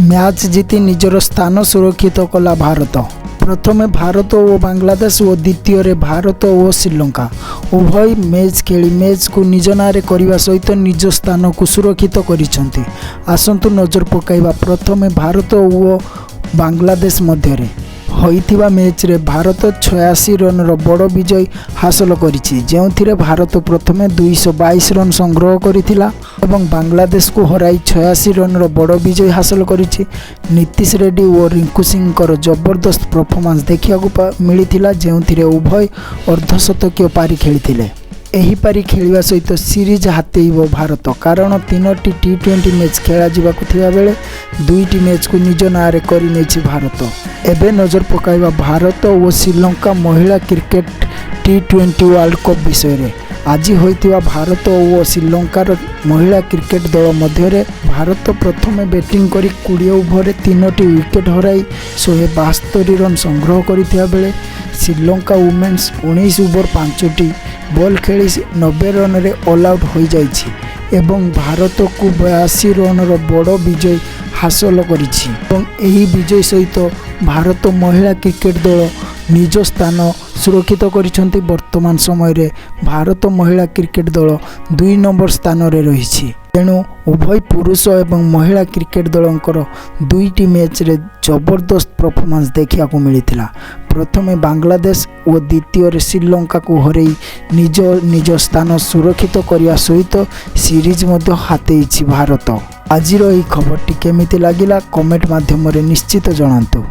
Match जीति निजर स्थान सुरक्षित कला भारत। प्रथमे भारत और बांग्लादेश और द्वितीय भारत और श्रीलंका उभय मैच खेली मैच को निज नारे करने सहित निज स्थान को सुरक्षित करिसेंती। आसंतु नजर पकाइबा प्रथमे भारत और बांग्लादेश मध्य होइथिबा मैच रे भारत 86 रन बड़ विजय हासिल करिछि, जेउथिरे भारत प्रथमे 222 रन संग्रह करिथिला एवं बांग्लादेश को हराई 86 रन बड़ विजय हासिल करिछि। नीतीश रेड्डी और रिंकू सिंह जबरदस्त परफॉर्मेंस देखा मिलता, जेउथिरे उभय अर्धशतकीय पारी खेलिथिले। एही पारी खेलिबा सहित सीरीज हातेइब भारत, कारण 3टी T20 मैच खेला जिबाकु थिबा बेले 2टी मैच को निज नारे करि नेछि भारत। एबे नजर पकाइबा भारत और श्रीलंका महिला क्रिकेट T20 वर्ल्ड कप विषय रे। आज होइतिबा भारत और श्रीलंकार महिला क्रिकेट दल मध्य भारत प्रथमे बैटिंग करी 20 ओभर 3टी विकेट हराई 172 रन संग्रह करिथिबा बेले श्रीलंका वुमेन्स 19 ओभर 5टी बॉल खेली 90 रन रे ऑल आउट हो जाइछि एवं भारत को 82 रन बड़ विजय हासिल करिछि। एही विजय सहित भारत महिला क्रिकेट दल निज स्थान सुरक्षित करिसेंती। वर्तमान समय रे भारत महिला क्रिकेट दल 2 नंबर स्थान रे रहिछि। तेणु उभय पुरुष एवं महिला क्रिकेट दलंकर 2टी मैच रे जबरदस्त परफॉर्मेंस देखा मिलता। प्रथमे बांग्लादेश और द्वितीय श्रीलंका को हरई निज स्थान सुरक्षित करने सहित सीरीज मध्य हातेइछि भारत। आजिर यह खबरटी केमिति लागिला कमेंट माध्यम निश्चित जणांतु।